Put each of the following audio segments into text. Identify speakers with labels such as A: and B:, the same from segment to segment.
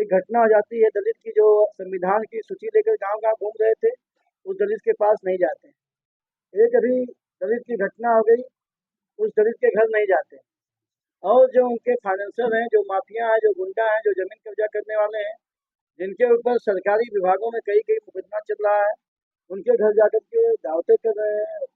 A: एक घटना हो जाती है दलित की, जो संविधान की सूची लेकर गांव-गांव घूम रहे थे, उस दलित के पास नहीं जाते हैं। एक अभी दलित की घटना हो गई, उस दलित के घर नहीं जाते हैं। और जो उनके फाइनेंसर हैं, जो माफिया हैं, जो गुंडा हैं, जो जमीन कब्जा करने वाले हैं, जिनके ऊपर सरकारी विभागों में कई-कई मुकदमा चल रहा है, उनके घर जाकर के दावतें कर रहे हैं।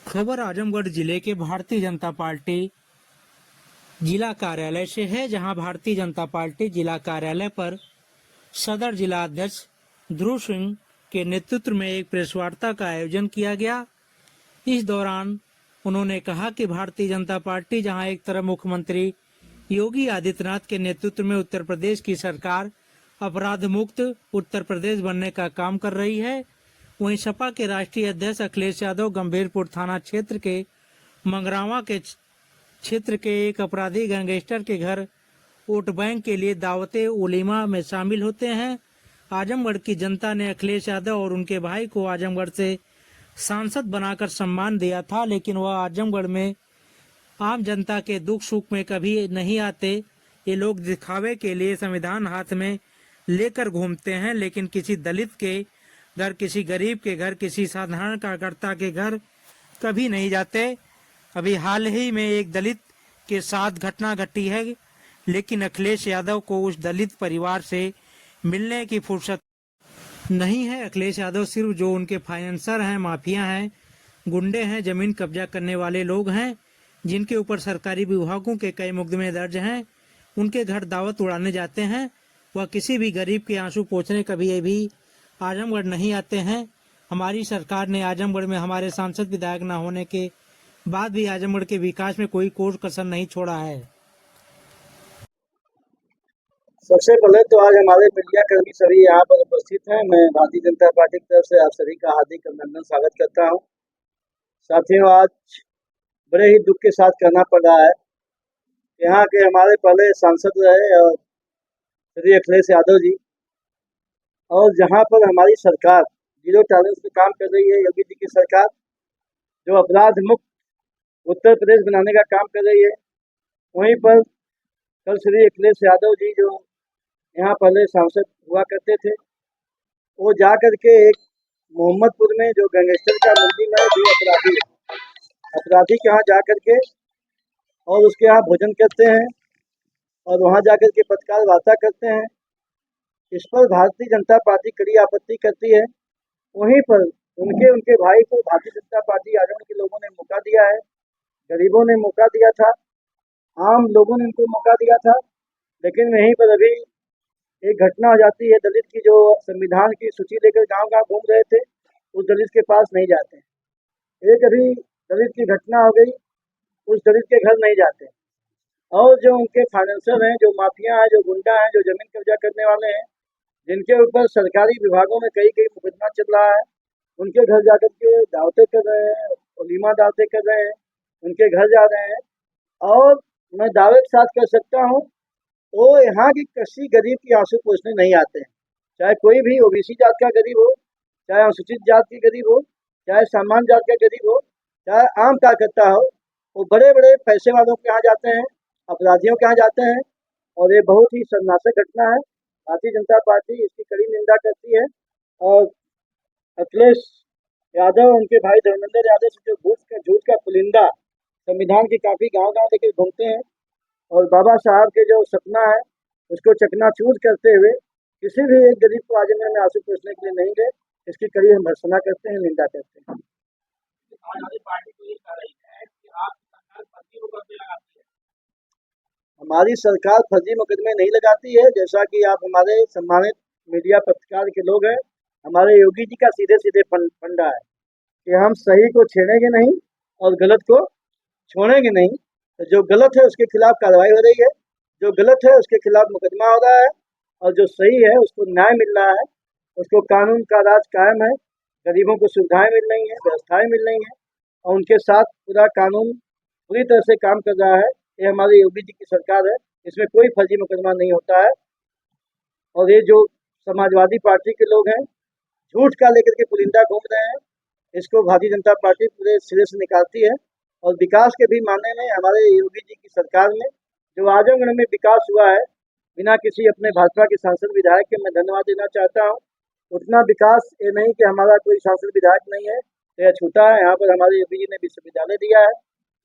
B: खबर आजमगढ़ जिले के भारतीय जनता पार्टी जिला कार्यालय से है, जहां भारतीय जनता पार्टी जिला कार्यालय पर सदर जिला अध्यक्ष ध्रुव सिंह के नेतृत्व में एक प्रेस वार्ता का आयोजन किया गया। इस दौरान उन्होंने कहा कि भारतीय जनता पार्टी जहां एक तरफ मुख्यमंत्री योगी आदित्यनाथ के नेतृत्व में उत्तर प्रदेश की सरकार अपराध मुक्त उत्तर प्रदेश बनने का काम कर रही है, वहीं सपा के राष्ट्रीय अध्यक्ष अखिलेश यादव गंभीरपुर थाना क्षेत्र के मंगरावा के क्षेत्र के एक अपराधी गैंगस्टर के घर वोट बैंक के लिए दावते उलीमा में शामिल होते हैं। आजमगढ़ की जनता ने अखिलेश यादव और उनके भाई को आजमगढ़ से सांसद बनाकर सम्मान दिया था, लेकिन वह आजमगढ़ में आम जनता के दुख सुख में कभी नहीं आते। ये लोग दिखावे के लिए संविधान हाथ में लेकर घूमते हैं, लेकिन किसी दलित के घर, किसी गरीब के घर, किसी साधारण कार्यकर्ता के घर कभी नहीं जाते। अभी हाल ही में एक दलित के साथ घटना घटी है, लेकिन अखिलेश यादव को उस दलित परिवार से मिलने की फुर्सत नहीं है। अखिलेश यादव सिर्फ जो उनके फाइनेंसर हैं, माफिया हैं, गुंडे हैं, जमीन कब्जा करने वाले लोग हैं, जिनके ऊपर सरकारी विभागों के कई मुकदमे दर्ज हैं, उनके घर दावत उड़ाने जाते हैं। वह किसी भी गरीब के आंसू पोंछने कभी भी आजमगढ़ नहीं आते हैं। हमारी सरकार ने आजमगढ़ में हमारे सांसद विधायक न होने के बाद भी आजमगढ़ के विकास में कोई कोई कसर नहीं छोड़ा है।
A: सबसे पहले तो आज हमारे मीडिया कर्मी सभी यहाँ पर उपस्थित हैं। मैं भारतीय जनता पार्टी की तरफ से आप सभी का हार्दिक अभिनंदन स्वागत करता हूँ। साथियों, आज बड़े ही दुख के साथ कहना पड़ रहा है, यहाँ के हमारे पहले सांसद रहे और श्री अखिलेश यादव जी, और जहाँ पर हमारी सरकार जीरो टॉलरेंस पे काम कर रही है, योगी जी की सरकार जो अपराध मुक्त उत्तर प्रदेश बनाने का काम कर रही है, वहीं पर कल श्री अखिलेश यादव जी जो यहाँ पहले सांसद हुआ करते थे, वो जा करके एक मोहम्मदपुर में जो गैंगस्टर का मंदिर है, जो अपराधी के यहाँ जा करके और उसके यहाँ भोजन करते हैं और वहाँ जा करके पत्रकार वार्ता करते हैं। इस पर भारतीय जनता पार्टी कड़ी आपत्ति करती है। वहीं पर उनके भाई को भारतीय जनता पार्टी आजमगढ़ के लोगों ने मौका दिया है, गरीबों ने मौका दिया था, आम लोगों ने उनको मौका दिया था, लेकिन वहीं पर अभी एक घटना हो जाती है दलित की, जो संविधान की सूची लेकर गांव-गांव घूम रहे थे, उस दलित के पास नहीं जाते हैं। एक अभी दलित की घटना हो गई, उस दलित के घर नहीं जाते हैं। और जो उनके फाइनेंसर हैं, जो माफिया हैं, जो गुंडा हैं, जो जमीन कब्जा करने वाले हैं, जिनके ऊपर सरकारी विभागों में कई-कई मुकदमा चल रहा है, उनके घर जाकर के दावतें कर रहे हैं, वलीमा दावतें कर रहे हैं, उनके घर जा रहे हैं। और मैं दावे के साथ कह सकता हूँ, वो यहाँ की किसी गरीब की आंसू पोंछने नहीं आते हैं। चाहे कोई भी ओबीसी जात का गरीब हो, चाहे अनुसूचित जात की गरीब हो, चाहे सामान्य जात का गरीब हो, चाहे आम कार्यकर्ता हो, वो बड़े बड़े पैसे वालों के यहाँ जाते हैं, अपराधियों के यहाँ जाते हैं। और ये बहुत ही शर्मनाक घटना है। भारतीय जनता पार्टी इसकी कड़ी निंदा करती है। और अखिलेश यादव, उनके भाई धर्मेंद्र यादव से जो झूठ का पुलिंदा संविधान की काफी गांव-गांव लेके घूमते हैं, और बाबा साहब के जो सपना है उसको चकनाचूर करते हुए किसी भी एक गरीब को आजमगढ़ में आंसू पोंछने के लिए नहीं गए। इसकी कड़ी हम भर्त्सना करते हैं, निंदा करते हैं। हमारी सरकार फर्जी मुकदमे नहीं लगाती है। जैसा कि आप हमारे सम्मानित मीडिया पत्रकार के लोग हैं, हमारे योगी जी का सीधे सीधे फंडा है कि हम सही को छेड़ेंगे नहीं और गलत को छोड़ेंगे नहीं। तो जो गलत है उसके खिलाफ कार्रवाई हो रही है, जो गलत है उसके खिलाफ मुकदमा हो रहा है, और जो सही है उसको न्याय मिल रहा है, उसको कानून का राज कायम है, गरीबों को सुविधाएं मिल रही हैं, व्यवस्थाएं मिल रही हैं, और उनके साथ पूरा कानून पूरी तरह से काम कर रहा है। ये हमारी योगी जी की सरकार है, इसमें कोई फर्जी मुकदमा नहीं होता है। और ये जो समाजवादी पार्टी के लोग हैं, झूठ का लेकर के पुलिंदा घूम रहे हैं। इसको भारतीय जनता पार्टी पूरे सिरे से निकालती है। और विकास के भी मामले में हमारे योगी जी की सरकार में जो आजमगढ़ में विकास हुआ है, बिना किसी अपने भाजपा के सांसद विधायक के मैं धन्यवाद देना चाहता हूँ। उतना विकास ये नहीं कि हमारा कोई सांसद विधायक नहीं है, यह छूटा है। यहाँ पर हमारे योगी जी ने विश्वविद्यालय दिया है।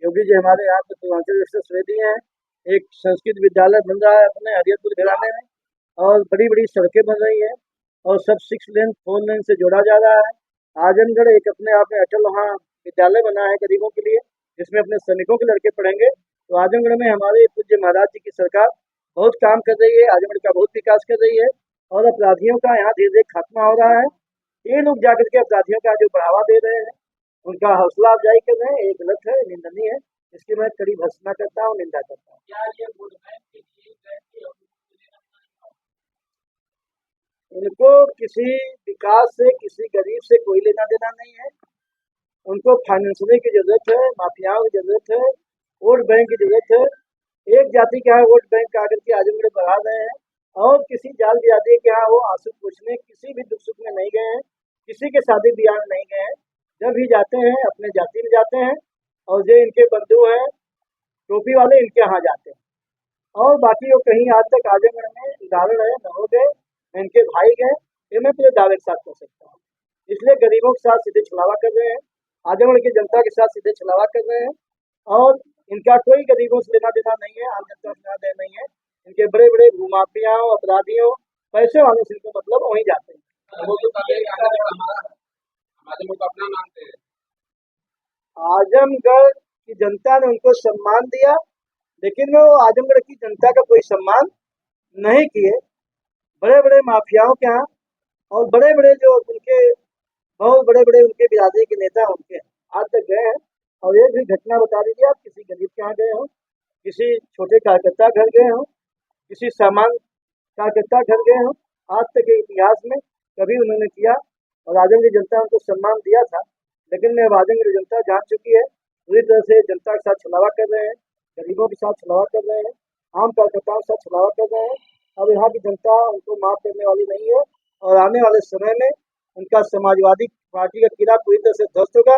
A: योगी जी हमारे यहाँ पर पूर्वांचल एक्सप्रेस दिए हैं। एक संस्कृत विद्यालय बन रहा है अपने हरियरपुर घराने में, और बड़ी बड़ी सड़कें बन रही हैं, और सब 6 लेन 4 लेन से जोड़ा जा रहा है। आजमगढ़ एक अपने आप में अटल वहाँ विद्यालय बना है गरीबों के लिए, जिसमें अपने सैनिकों के लड़के पढ़ेंगे। तो आजमगढ़ में हमारे पूज्य महाराज जी की सरकार बहुत काम कर रही है, आजमगढ़ का बहुत विकास कर रही है, और अपराधियों का यहाँ धीरे धीरे खात्मा हो रहा है। ये लोग जाकर के अपराधियों का जो बढ़ावा दे रहे हैं, उनका हौसला अफजाई कर रहे हैं, ये गलत है, निंदनीय है। इसकी मैं कड़ी भर्त्सना करता हूँ, निंदा करता हूँ। उनको किसी विकास से, किसी गरीब से कोई लेना देना नहीं है। उनको फाइनेंसरी की जरूरत है, माफियाओं की जरूरत है, वोट बैंक की जरूरत है। एक जाति के यहाँ वोट बैंक आकर के आजमगढ़ बढ़ा रहे हैं, और किसी जाल जाति के यहाँ वो आंसू पूछने किसी भी दुख सुख में नहीं गए हैं, किसी के शादी ब्याह में नहीं गए हैं। जब भी जाते हैं अपने जाति में जाते हैं, और जो इनके बंधु हैं टोपी वाले, इनके यहाँ जाते हैं। और बाकी वो कहीं आज तक आजमगढ़ में उदाहरण है न हो गए, न इनके भाई गए, ये मैं पूरे दावे के साथ कह सकता हूँ। इसलिए गरीबों के साथ सीधे छलावा कर रहे हैं, आजमगढ़ की जनता के साथ सीधे छलावा कर रहे हैं। और इनका कोई गरीबों से लेना देना नहीं है, आम जनता से लेना देना नहीं है। इनके बड़े बड़े भूमाफियाओं, अपराधियों, पैसे वालों से इनको मतलब वहीं जाते हैं। आजमगढ़ की जनता ने उनको सम्मान दिया, लेकिन वो आजमगढ़ की जनता का कोई सम्मान नहीं किए। बड़े बड़े माफियाओं के यहाँ, और बड़े बड़े जो उनके बहुत बड़े बड़े उनके बिरादरी के नेता उनके आज तक गए हैं। और एक भी घटना बता दीजिए आप, किसी गरीब के यहाँ गए हो, किसी छोटे कार्यकर्ता घर गए हो, किसी सामान्य कार्यकर्ता घर गए हो, आज तक के इतिहास में कभी उन्होंने किया। और आजमगढ़ की जनता उनको सम्मान दिया था, लेकिन अब आजमगढ़ की जनता जान चुकी है, पूरी तरह से जनता के साथ छलावा कर रहे हैं, गरीबों के साथ छलावा कर रहे हैं, आम कार्यकर्ताओं के साथ छलावा कर रहे हैं। अब यहाँ की जनता उनको माफ करने वाली नहीं है, और आने वाले समय में उनका समाजवादी पार्टी का किला पूरी तरह से ध्वस्त होगा।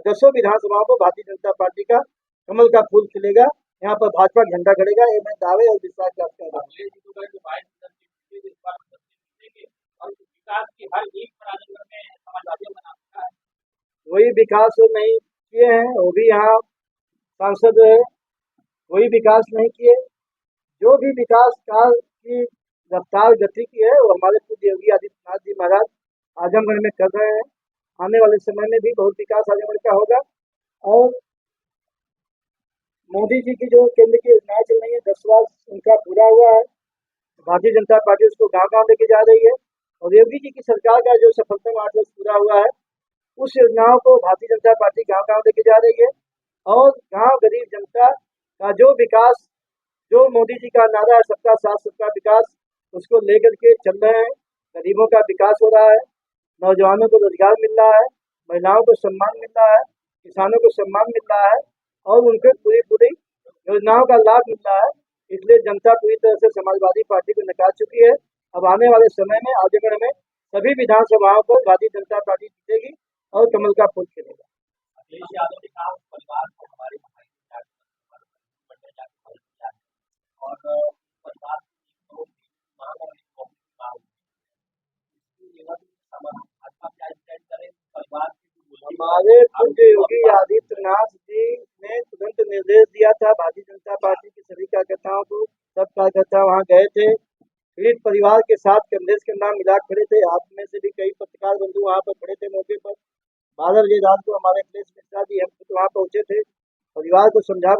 A: 10 विधानसभाओं को भारतीय जनता पार्टी का कमल का फूल खिलेगा, यहाँ पर भाजपा का झंडा खड़ेगा। ये मैं दावे और विश्वास के साथ कह रहा हूँ। वही विकास नहीं किए हैं, वो भी यहाँ सांसद है, वही विकास नहीं किए। जो भी विकास काल की रफ्तार गति की है, वो हमारे पूज्य योगी आदित्यनाथ जी महाराज आजमगढ़ में कर रहे हैं। आने वाले समय में भी बहुत विकास आजमगढ़ का होगा। और मोदी जी की जो केंद्र की योजनाएं चल रही है, 10 वर्ष उनका पूरा हुआ है, भारतीय जनता पार्टी उसको गांव गांव लेके जा रही है। और योगी जी की सरकार का जो सफलतम 8 वर्ष पूरा हुआ है, उस योजनाओं को भारतीय जनता पार्टी गांव गांव लेके जा रही है। और गांव गरीब जनता का जो विकास, जो मोदी जी का नारा है सबका साथ सबका विकास, उसको लेकर के चल रहे हैं। गरीबों का विकास हो रहा है, नौजवानों को रोजगार मिल रहा है, महिलाओं को सम्मान मिल रहा है, किसानों को सम्मान मिल रहा है, और उनको पूरी पूरी योजनाओं का लाभ मिल रहा है। इसलिए जनता पूरी तरह से समाजवादी पार्टी को नकार चुकी है। अब आने वाले समय में आजमगढ़ में सभी विधानसभाओं पर भारतीय जनता पार्टी जीतेगी और कमल का फूल खिलेगा। हमारे पूज्य योगी आदित्यनाथ जी ने तुरंत निर्देश दिया था भारतीय जनता पार्टी के सभी कार्यकर्ताओं को। सब कार्यकर्ता वहां गए थे, पीड़ित परिवार के साथ कंधे से कंधा मिला खड़े थे। आप में से भी कई पत्रकार बंधु वहां पर खड़े थे मौके पर। 12 बजे रात को हमारे अखिलेश मिश्रा जी हम वहां पहुंचे थे, परिवार को समझा